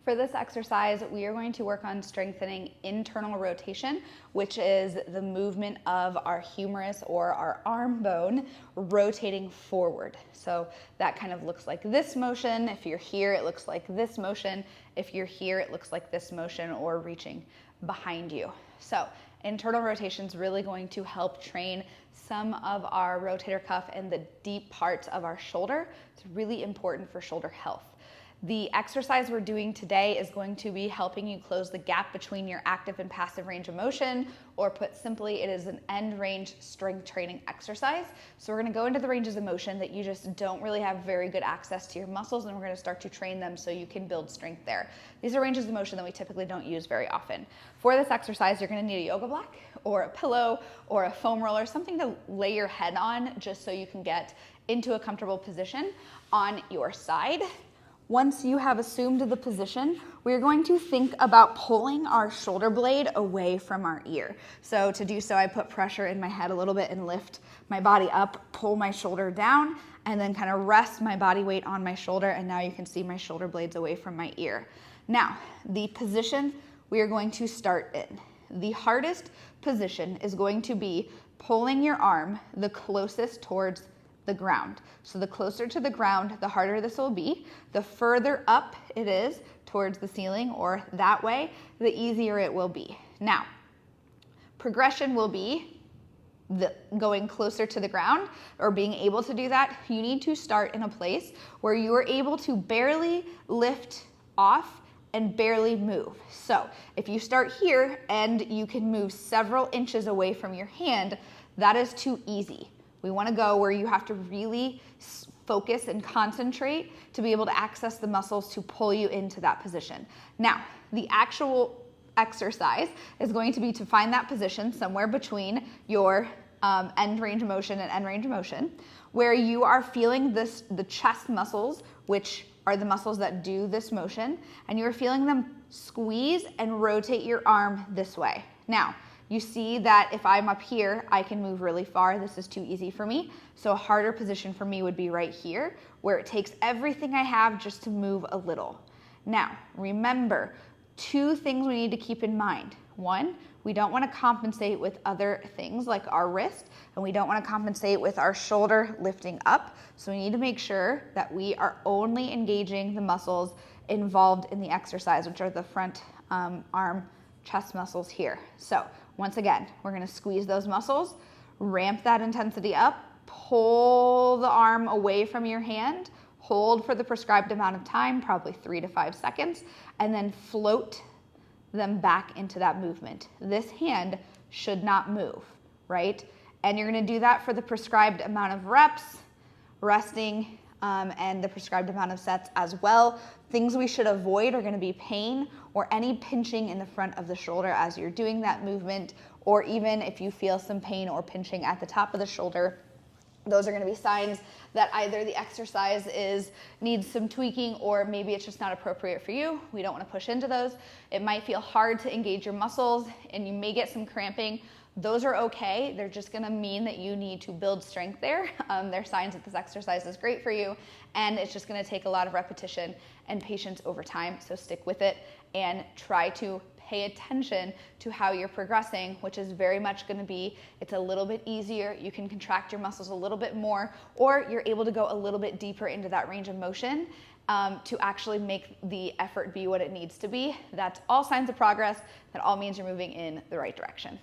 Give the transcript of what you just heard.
For this exercise, we are going to work on strengthening internal rotation, which is the movement of our humerus or our arm bone rotating forward. So that kind of looks like this motion. If you're here, it looks like this motion. If you're here, it looks like this motion, or reaching behind you. So internal rotation is really going to help train some of our rotator cuff and the deep parts of our shoulder. It's really important for shoulder health. The exercise we're doing today is going to be helping you close the gap between your active and passive range of motion, or put simply, it is an end range strength training exercise. So we're going to go into the ranges of motion that you just don't really have very good access to your muscles, and we're going to start to train them so you can build strength there. These are ranges of motion that we typically don't use very often. For this exercise, you're going to need a yoga block or a pillow or a foam roller, something to lay your head on just so you can get into a comfortable position on your side. Once you have assumed the position, we're going to think about pulling our shoulder blade away from our ear. So to do so, I put pressure in my head a little bit and lift my body up, pull my shoulder down, and then kind of rest my body weight on my shoulder, and now you can see my shoulder blades away from my ear. Now, the position we are going to start in. The hardest position is going to be pulling your arm the closest towards the ground. So the closer to the ground, the harder this will be. The further up it is towards the ceiling or that way, the easier it will be. Now, progression will be going closer to the ground, or being able to do that. You need to start in a place where you are able to barely lift off and barely move. So if you start here and you can move several inches away from your hand, that is too easy. We want to go where you have to really focus and concentrate to be able to access the muscles to pull you into that position. Now, the actual exercise is going to be to find that position somewhere between your end range of motion and end range of motion, where you are feeling the chest muscles, which are the muscles that do this motion, and you're feeling them squeeze and rotate your arm this way. Now, you see that if I'm up here, I can move really far. This is too easy for me. So a harder position for me would be right here, where it takes everything I have just to move a little. Now, remember, two things we need to keep in mind. One, we don't want to compensate with other things like our wrist, and we don't want to compensate with our shoulder lifting up. So we need to make sure that we are only engaging the muscles involved in the exercise, which are the front arm chest muscles here. So once again, we're going to squeeze those muscles, ramp that intensity up, pull the arm away from your hand, hold for the prescribed amount of time, probably 3 to 5 seconds, and then float them back into that movement. This hand should not move, right? And you're going to do that for the prescribed amount of reps, resting, and the prescribed amount of sets as well. Things we should avoid are going to be pain or any pinching in the front of the shoulder as you're doing that movement, or even if you feel some pain or pinching at the top of the shoulder. Those are going to be signs that either the exercise needs some tweaking, or maybe it's just not appropriate for you. We don't want to push into those. It might feel hard to engage your muscles, and you may get some cramping. Those are okay. They're just going to mean that you need to build strength there. They're signs that this exercise is great for you, and it's just going to take a lot of repetition and patience over time. So stick with it and try to pay attention to how you're progressing, which is very much going to be, it's a little bit easier. You can contract your muscles a little bit more, or you're able to go a little bit deeper into that range of motion to actually make the effort be what it needs to be. That's all signs of progress. That all means you're moving in the right direction.